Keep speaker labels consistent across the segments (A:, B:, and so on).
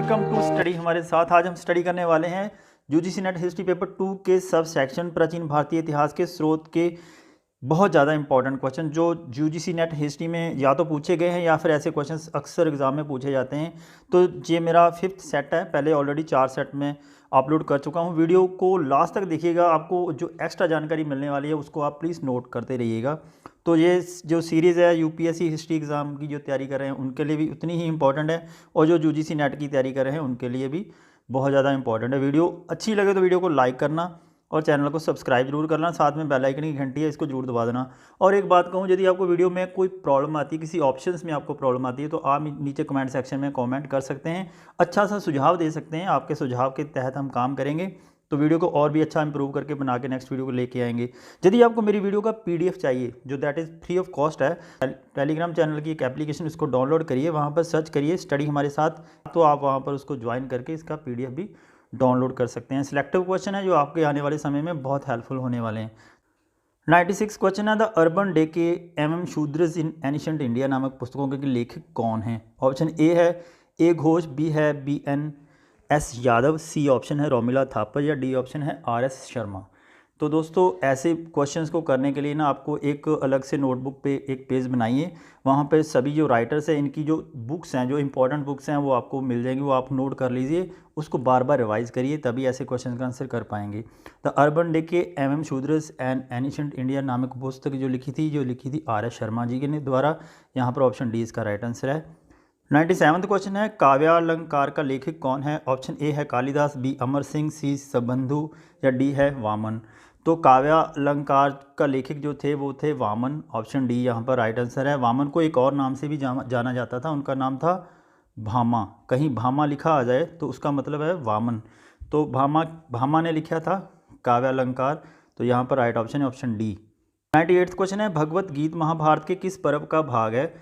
A: Welcome to study हमारे साथ। आज हम स्टडी करने वाले हैं यूजीसी नेट हिस्ट्री पेपर 2 के सब सेक्शन प्राचीन भारतीय इतिहास के स्रोत के बहुत ज़्यादा इंपॉर्टेंट क्वेश्चन जो यूजीसी नेट हिस्ट्री में या तो पूछे गए हैं या फिर ऐसे क्वेश्चंस अक्सर एग्जाम में पूछे जाते हैं। तो ये मेरा 5th सेट है, पहले ऑलरेडी 4 सेट में अपलोड कर चुका हूँ। वीडियो को लास्ट तक देखिएगा, आपको जो एक्स्ट्रा जानकारी मिलने वाली है उसको आप प्लीज़ नोट करते रहिएगा। तो ये जो सीरीज़ है यूपीएससी हिस्ट्री एग्ज़ाम की जो तैयारी कर रहे हैं उनके लिए भी उतनी ही इंपॉर्टेंट है, और जो यूजीसी नेट की तैयारी कर रहे हैं उनके लिए भी बहुत ज़्यादा इंपॉर्टेंट है। वीडियो अच्छी लगे तो वीडियो को लाइक करना और चैनल को सब्सक्राइब जरूर करना, साथ में बेल आइकन की घंटी है इसको जरूर दबा देना। और एक बात कहूँ, यदि आपको वीडियो में कोई प्रॉब्लम आती है, किसी ऑप्शंस में आपको प्रॉब्लम आती है, तो आप नीचे कमेंट सेक्शन में कमेंट कर सकते हैं, अच्छा सा सुझाव दे सकते हैं। आपके सुझाव के तहत हम काम करेंगे तो वीडियो को और भी अच्छा इंप्रूव करके बना के नेक्स्ट वीडियो को लेके आएंगे। यदि आपको मेरी वीडियो का पीडीएफ चाहिए जो that is free of cost है, टेलीग्राम चैनल की एक एप्लीकेशन, उसको डाउनलोड करिए, वहाँ पर सर्च करिए स्टडी हमारे साथ, तो आप वहाँ पर उसको ज्वाइन करके इसका पीडीएफ भी डाउनलोड कर सकते हैं। सिलेक्टिव क्वेश्चन है जो आपके आने वाले समय में बहुत हेल्पफुल होने वाले हैं। 96 क्वेश्चन है, द अर्बन डे के एम शूद्रज इन एनिशेंट इंडिया नामक पुस्तकों के लेखक कौन हैं? ऑप्शन ए है ए घोष, बी है BNS यादव, सी ऑप्शन है रोमिला थापर, या डी ऑप्शन है RS शर्मा। तो दोस्तों ऐसे क्वेश्चंस को करने के लिए ना आपको एक अलग से नोटबुक पे एक पेज बनाइए, वहाँ पे सभी जो राइटर्स हैं इनकी जो बुक्स हैं, जो इंपॉर्टेंट बुक्स हैं वो आपको मिल जाएंगी, वो आप नोट कर लीजिए, उसको बार बार रिवाइज करिए, तभी ऐसे क्वेश्चन का आंसर कर पाएंगे। द अर्बन डे के MM शूद्रज एंड एनिशेंट इंडिया नामक पुस्तक जो लिखी थी RS शर्मा जी के द्वारा। यहाँ पर ऑप्शन डी इसका राइट आंसर है। 97वां क्वेश्चन है, काव्यालंकार का लेखक कौन है? ऑप्शन ए है कालिदास, बी अमर सिंह, सी सबंधु, या डी है वामन। तो काव्यालंकार का लेखक जो थे वो थे वामन, ऑप्शन डी यहाँ पर राइट आंसर है। वामन को एक और नाम से भी जाना जाता था, उनका नाम था भामा। कहीं भामा लिखा आ जाए तो उसका मतलब है वामन, तो भामा ने लिखा था काव्यालंकार, तो यहाँ पर राइट ऑप्शन है ऑप्शन डी। 98वां क्वेश्चन है, भगवत गीता महाभारत के किस पर्व का भाग है?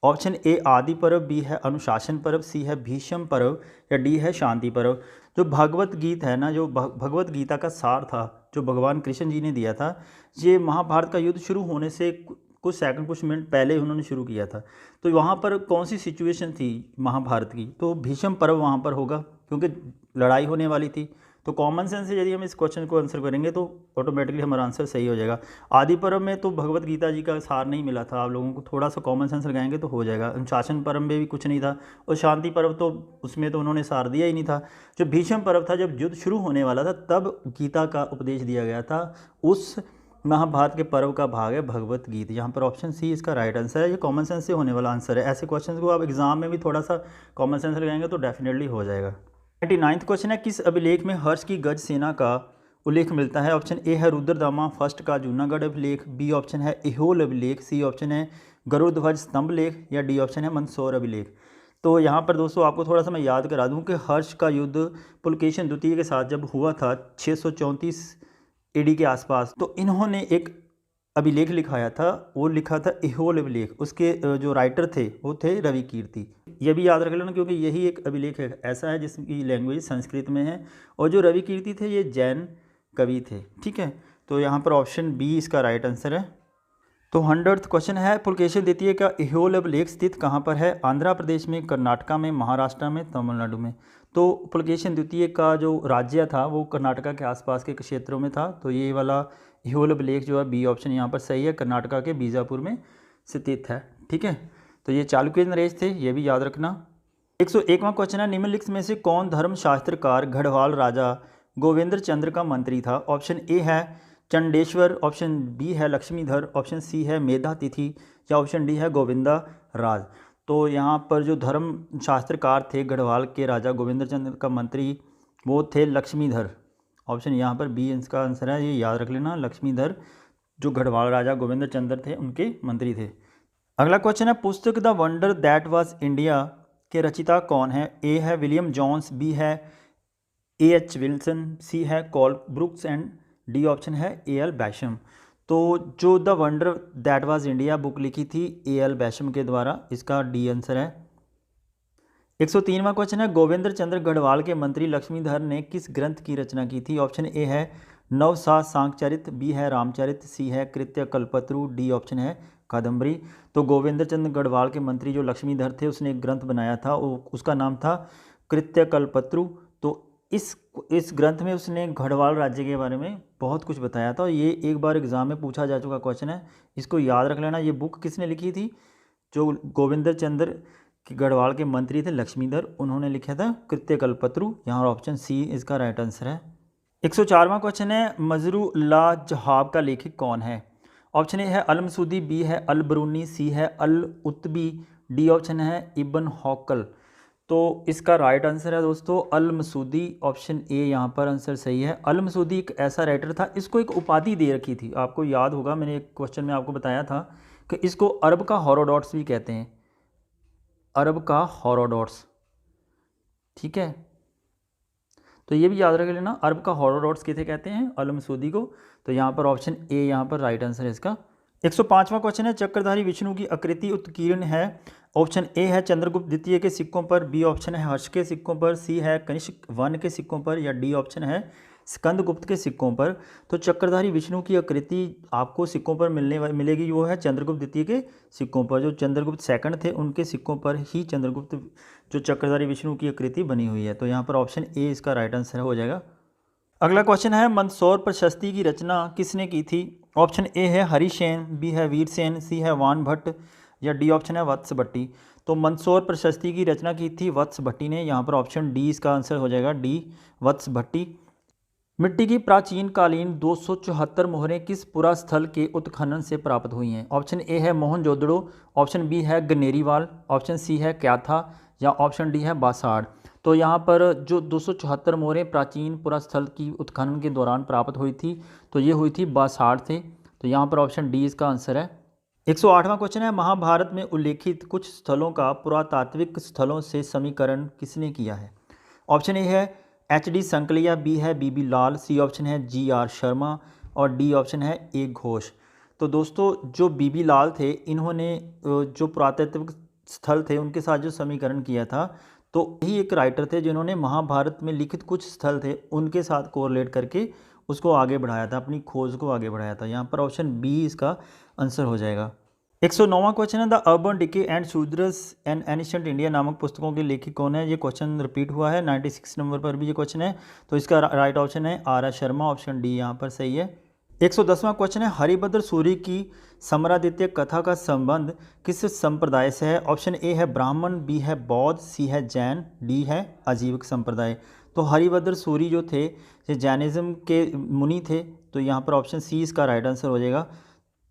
A: ऑप्शन ए आदि पर्व, बी है अनुशासन पर्व, सी है भीष्म पर्व, या डी है शांति पर्व। जो भगवत गीता है ना, जो भगवत गीता का सार था जो भगवान कृष्ण जी ने दिया था, ये महाभारत का युद्ध शुरू होने से कुछ सेकंड कुछ मिनट पहले उन्होंने शुरू किया था। तो वहाँ पर कौन सी सिचुएशन थी महाभारत की? तो भीष्म पर्व वहाँ पर होगा, क्योंकि लड़ाई होने वाली थी। तो कॉमन सेंस से यदि हम इस क्वेश्चन को आंसर करेंगे तो ऑटोमेटिकली हमारा आंसर सही हो जाएगा। आदि पर्व में तो भगवत गीता जी का सार नहीं मिला था, आप लोगों को थोड़ा सा कॉमन सेंस लगाएंगे तो हो जाएगा। अनुशासन पर्व में भी कुछ नहीं था, और शांति पर्व तो उसमें तो उन्होंने सार दिया ही नहीं था। जो भीष्म पर्व था, जब युद्ध शुरू होने वाला था तब गीता का उपदेश दिया गया था, उस महाभारत के पर्व का भाग है भगवत गीता। यहाँ पर ऑप्शन सी इसका राइट आंसर है, ये कॉमन सेंस से होने वाला आंसर है। ऐसे क्वेश्चन को आप एग्जाम में भी थोड़ा सा कॉमन सेंस लगाएंगे तो डेफिनेटली हो जाएगा। 99वां क्वेश्चन है, किस अभिलेख में हर्ष की गज सेना का उल्लेख मिलता है? ऑप्शन ए है रुद्रदामा फर्स्ट का जूनागढ़ अभिलेख, बी ऑप्शन है एहोल अभिलेख, सी ऑप्शन है गरुड़ ध्वज स्तंभ लेख, या डी ऑप्शन है मंदसौर अभिलेख। तो यहाँ पर दोस्तों आपको थोड़ा सा मैं याद करा दूँ कि हर्ष का युद्ध पुलकेशिन द्वितीय के साथ जब हुआ था 634 AD के आसपास, तो इन्होंने एक अभिलेख लिखाया था, वो लिखा था एहोल अभिलेख। उसके जो राइटर थे वो थे रवि कीर्ति। ये भी याद रख लेना, क्योंकि यही एक अभिलेख ऐसा है जिसकी लैंग्वेज संस्कृत में है, और जो रवि कीर्ति थे ये जैन कवि थे। ठीक है, तो यहाँ पर ऑप्शन बी इसका राइट आंसर है। तो 100वां क्वेश्चन है, पुलकेशिन द्वितीय का एहोल अभिलेख स्थित कहाँ पर है? आंध्र प्रदेश में, कर्नाटका में, महाराष्ट्र में, तमिलनाडु में। तो पुलकेशिन द्वितीय का जो राज्य था वो कर्नाटका के आसपास के क्षेत्रों में था, तो ये वाला एहोल अभिलेख जो है बी ऑप्शन यहाँ पर सही है, कर्नाटका के बीजापुर में स्थित है। ठीक है, तो ये चालुक्य नरेश थे, ये भी याद रखना। 101वां क्वेश्चन है, निम्नलिखित में से कौन धर्मशास्त्रकार गढ़वाल राजा गोविंद चंद्र का मंत्री था? ऑप्शन ए है चंडेश्वर, ऑप्शन बी है लक्ष्मीधर, ऑप्शन सी है मेधातिथि, या ऑप्शन डी है गोविंदा राज। तो यहाँ पर जो धर्म शास्त्रकार थे गढ़वाल के राजा गोविंद चंद्र का मंत्री वो थे लक्ष्मीधर। ऑप्शन यहाँ पर बी इसका आंसर है, ये याद रख लेना, लक्ष्मीधर जो गढ़वाल राजा गोविंद चंद्र थे उनके मंत्री थे। अगला क्वेश्चन है, पुस्तक the wonder that was India के रचिता कौन है? ए है विलियम जोन्स, बी है AH विल्सन, सी है call brooks, and D option है AL बैशम। तो जो the wonder that was India book लिखी थी AL बैशम के द्वारा, इसका डी आंसर है। 103वां क्वेश्चन है, गोविंद चंद्र गढ़वाल के मंत्री लक्ष्मीधर ने किस ग्रंथ की रचना की थी? ऑप्शन ए है नवसा सांकचरित, बी है रामचरित, सी है कृत्य कल्पत्रु, डी ऑप्शन है कादम्बरी। तो गोविंद चंद्र गढ़वाल के मंत्री जो लक्ष्मीधर थे उसने एक ग्रंथ बनाया था, उसका नाम था कृत्यकल्पत्रु। तो इस ग्रंथ में उसने गढ़वाल राज्य के बारे में बहुत कुछ बताया था और ये एक बार एग्जाम में पूछा जा चुका क्वेश्चन है, इसको याद रख लेना। ये बुक किसने लिखी थी? जो गोविंद चंद्र के गढ़वाल के मंत्री थे लक्ष्मीधर, उन्होंने लिखा था कृत्यकल्पत्रु। यहाँ ऑप्शन सी इसका राइट आंसर है। 104वां क्वेश्चन है, मजरूल्लाह जहाब का लेखक कौन है? ऑप्शन ए है अल मसूदी, बी है अल बरूनी, सी है अल उत्बी, डी ऑप्शन है इब्न हौकल। तो इसका राइट आंसर है दोस्तों अल मसूदी, ऑप्शन ए यहाँ पर आंसर सही है। अल मसूदी एक ऐसा राइटर था, इसको एक उपाधि दे रखी थी, आपको याद होगा मैंने एक क्वेश्चन में आपको बताया था कि इसको अरब का हेरोडोटस भी कहते हैं, अरब का हेरोडोटस, ठीक है। तो ये भी याद रख लेना, अरब का हेरोडोटस किसे कहते हैं? अल मसूदी को। तो यहाँ पर ऑप्शन ए यहाँ पर राइट आंसर है इसका। 105वां क्वेश्चन है, चक्रधारी विष्णु की आकृति उत्कीर्ण है। ऑप्शन ए है चंद्रगुप्त द्वितीय के सिक्कों पर, बी ऑप्शन है हर्ष के सिक्कों पर, सी है कनिष्क वन के सिक्कों पर, या डी ऑप्शन है स्कंदगुप्त के सिक्कों पर। तो चक्रधारी विष्णु की आकृति आपको सिक्कों पर मिलेगी, वो है चंद्रगुप्त द्वितीय के सिक्कों पर। जो चंद्रगुप्त सेकंड थे उनके सिक्कों पर ही चंद्रगुप्त जो चक्रधारी विष्णु की आकृति बनी हुई है। तो यहाँ पर ऑप्शन ए इसका राइट आंसर हो जाएगा। अगला क्वेश्चन है, मंदसौर प्रशस्ति की रचना किसने की थी? ऑप्शन ए है हरिसेन, बी है वीरसेन, सी है वान भट्ट, या डी ऑप्शन है वत्स भट्टी। तो मंदसौर प्रशस्ति की रचना की थी वत्स भट्टी ने। यहाँ पर ऑप्शन डी इसका आंसर हो जाएगा, डी वत्स भट्टी। मिट्टी की प्राचीन कालीन 274 मोहरें किस पुरास्थल के उत्खनन से प्राप्त हुई हैं? ऑप्शन ए है मोहनजोदड़ो, ऑप्शन बी है गनेरीवाल, ऑप्शन सी है क्याथा, या ऑप्शन डी है बासाड़। तो यहाँ पर जो 274 मोहरें प्राचीन पुरास्थल की उत्खनन के दौरान प्राप्त हुई थी, तो ये हुई थी बासाड़ से। तो यहाँ पर ऑप्शन डी इसका आंसर है। 108वां क्वेश्चन है, महाभारत में उल्लेखित कुछ स्थलों का पुरातात्विक स्थलों से समीकरण किसने किया है? ऑप्शन ए है HD संकलिया, बी है BB लाल, सी ऑप्शन है GR शर्मा, और डी ऑप्शन है ए घोष। तो दोस्तों जो BB लाल थे, इन्होंने जो पुरातात्विक स्थल थे उनके साथ जो समीकरण किया था, तो यही एक राइटर थे जिन्होंने महाभारत में लिखित कुछ स्थल थे उनके साथ कोरिलेट करके उसको आगे बढ़ाया था, अपनी खोज को आगे बढ़ाया था। यहाँ पर ऑप्शन बी इसका आंसर हो जाएगा। 109वां क्वेश्चन है, the urban decay and Shudras and ancient India नामक पुस्तकों के लेखक कौन है? ये क्वेश्चन रिपीट हुआ है, 96 नंबर पर भी ये क्वेश्चन है। तो इसका राइट ऑप्शन है RS शर्मा, ऑप्शन डी यहाँ पर सही है। 110वां क्वेश्चन है, हरिभद्र सूरी की समरादित्य कथा का संबंध किस संप्रदाय से है? ऑप्शन ए है ब्राह्मण, बी है बौद्ध, सी है जैन, डी है आजीविक संप्रदाय। तो हरिभद्र सूरी जो थे ये जैनिज्म के मुनि थे। तो यहाँ पर ऑप्शन सी इसका राइट आंसर हो जाएगा।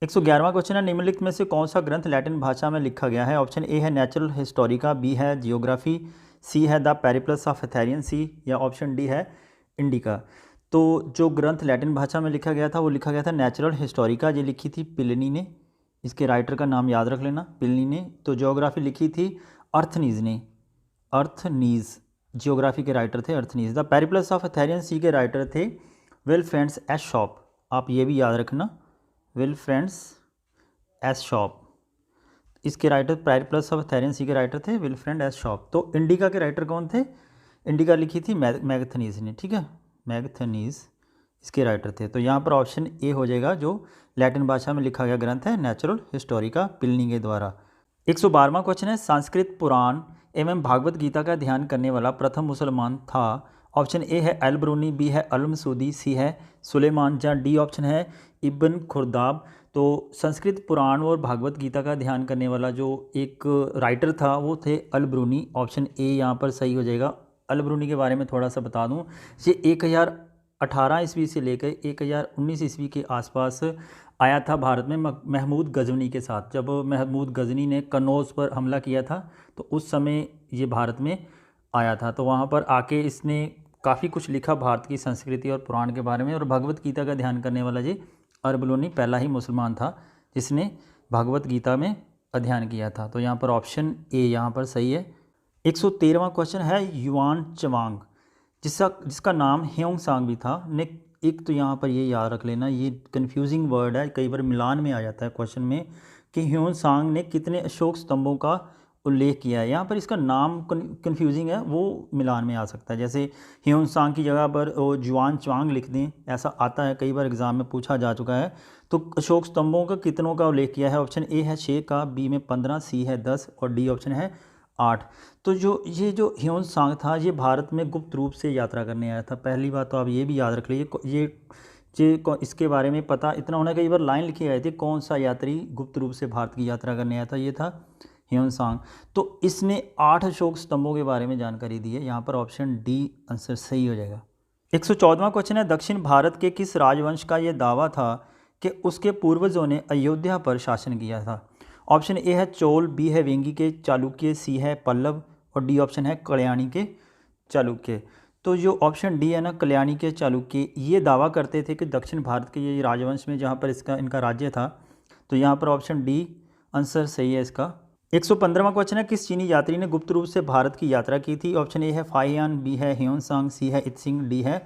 A: 111वां क्वेश्चन है, निम्नलिखित में से कौन सा ग्रंथ लैटिन भाषा में लिखा गया है? ऑप्शन ए है नेचुरल हिस्टोरिका, बी है जियोग्राफी, सी है द पेरिप्लस ऑफ एथेरियन सी, या ऑप्शन डी है इंडिका। तो जो ग्रंथ लैटिन भाषा में लिखा गया था वो लिखा गया था नेचुरल हिस्टोरिका, ये लिखी थी प्लिनी ने। इसके राइटर का नाम याद रख लेना, प्लिनी ने। तो जियोग्राफी लिखी थी अर्थनीज ने, अर्थनीज जियोग्राफी के राइटर थे अर्थनीज। द पेरिप्लस ऑफ एथेरियन सी के राइटर थे विलफ्रेंड एशॉप, आप ये भी याद रखना, विलफ्रेंड एशॉप। इसके राइटर पेरिप्लस ऑफ एथेरियन सी के राइटर थे विलफ्रेंड एशॉप। तो इंडिका के राइटर कौन थे? इंडिका लिखी थी मैगथनीज ने, ठीक है, मैगथनीज इसके राइटर थे। तो यहाँ पर ऑप्शन ए हो जाएगा, जो लैटिन भाषा में लिखा गया ग्रंथ है नेचुरल हिस्टोरिका प्लिनी के द्वारा। 112वां क्वेश्चन है, संस्कृत पुराण एवं भागवत गीता का ध्यान करने वाला प्रथम मुसलमान था? ऑप्शन ए है अल बरूनी, बी है अल मसूदी, सी है सुलेमान, या डी ऑप्शन है इब्न खुर्दाब। तो संस्कृत पुराण और भागवत गीता का ध्यान करने वाला जो एक राइटर था वो थे अल बरूनी, ऑप्शन ए यहाँ पर सही हो जाएगा। अल बरूनी के बारे में थोड़ा सा बता दूं, ये 1018 ईस्वी से लेकर 1019 ईस्वी के आसपास आया था भारत में महमूद गजनी के साथ। जब महमूद गजनी ने कन्नौज पर हमला किया था तो उस समय ये भारत में आया था। तो वहाँ पर आके इसने काफ़ी कुछ लिखा भारत की संस्कृति और पुराण के बारे में। और भगवत गीता का ध्यान करने वाला जी अल बरूनी पहला ही मुसलमान था जिसने भगवत गीता में अध्ययन किया था। तो यहाँ पर ऑप्शन ए यहाँ पर सही है। 113वां क्वेश्चन है, युआन चवांग जिसका नाम ह्योंग सांग भी था ने, एक तो यहाँ पर ये याद रख लेना, ये कन्फ्यूजिंग वर्ड है, कई बार मिलान में आ जाता है क्वेश्चन में, कि ह्योंग सांग ने कितने अशोक स्तंभों का उल्लेख किया है। यहाँ पर इसका नाम कन्फ्यूजिंग है, वो मिलान में आ सकता है। जैसे ह्योंग सांग की जगह पर जुआन चवांग लिख दें, ऐसा आता है, कई बार एग्जाम में पूछा जा चुका है। तो अशोक स्तंभों का कितनों का उल्लेख किया है? ऑप्शन ए है 6 का, बी में 15, सी है 10, और डी ऑप्शन है 8। तो जो ह्योन सांग था ये भारत में गुप्त रूप से यात्रा करने आया था। पहली बात तो आप ये भी याद रख लीजिए, इसके बारे में पता इतना होना, कई बार लाइन लिखी गई थी कौन सा यात्री गुप्त रूप से भारत की यात्रा करने आया था, ये था ह्योन सांग। तो इसने 8 अशोक स्तंभों के बारे में जानकारी दी है। यहाँ पर ऑप्शन डी आंसर सही हो जाएगा। 114वां क्वेश्चन है, दक्षिण भारत के किस राजवंश का यह दावा था कि उसके पूर्वजों ने अयोध्या पर शासन किया था? ऑप्शन ए है चोल, बी है वेंगी के चालुक्य, सी है पल्लव और डी ऑप्शन है कल्याणी के चालुक्य। तो जो ऑप्शन डी है ना, कल्याणी के चालुक्य, ये दावा करते थे कि दक्षिण भारत के ये राजवंश में जहाँ पर इनका राज्य था। तो यहाँ पर ऑप्शन डी आंसर सही है इसका। 115वां क्वेश्चन है, किस चीनी यात्री ने गुप्त रूप से भारत की यात्रा की थी? ऑप्शन ए है फाहियान, बी है ह्योन सांग, सी है इत्सिंग, डी है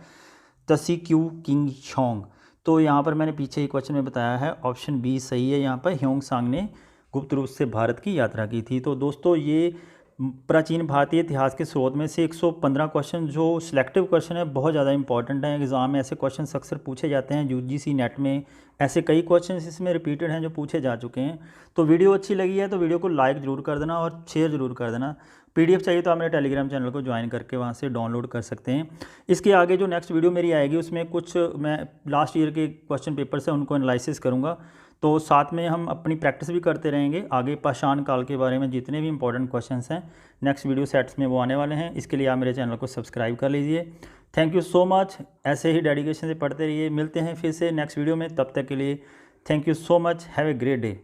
A: तसीक्यू किंग छोंग। तो यहाँ पर मैंने पीछे ही क्वेश्चन में बताया है, ऑप्शन बी सही है। यहाँ पर ह्योन सांग ने गुप्त रूप से भारत की यात्रा की थी। तो दोस्तों ये प्राचीन भारतीय इतिहास के स्रोत में से 115 क्वेश्चन जो सिलेक्टिव क्वेश्चन है बहुत ज़्यादा इंपॉर्टेंट हैं। एग्ज़ाम में ऐसे क्वेश्चन अक्सर पूछे जाते हैं। यूजीसी नेट में ऐसे कई क्वेश्चन इसमें रिपीटेड हैं जो पूछे जा चुके हैं। तो वीडियो अच्छी लगी है तो वीडियो को लाइक ज़रूर कर देना और शेयर ज़रूर कर देना। पीडीएफ चाहिए तो आप मेरे टेलीग्राम चैनल को ज्वाइन करके वहाँ से डाउनलोड कर सकते हैं। इसके आगे जो नेक्स्ट वीडियो मेरी आएगी उसमें कुछ मैं लास्ट ईयर के क्वेश्चन पेपर से उनको एनालिसिस करूँगा। तो साथ में हम अपनी प्रैक्टिस भी करते रहेंगे। आगे पाषाण काल के बारे में जितने भी इंपॉर्टेंट क्वेश्चंस हैं नेक्स्ट वीडियो सेट्स में वो आने वाले हैं। इसके लिए आप मेरे चैनल को सब्सक्राइब कर लीजिए। Thank you so much. ऐसे ही डेडिकेशन से पढ़ते रहिए। मिलते हैं फिर से नेक्स्ट वीडियो में, तब तक के लिए thank you so much. Have a great day.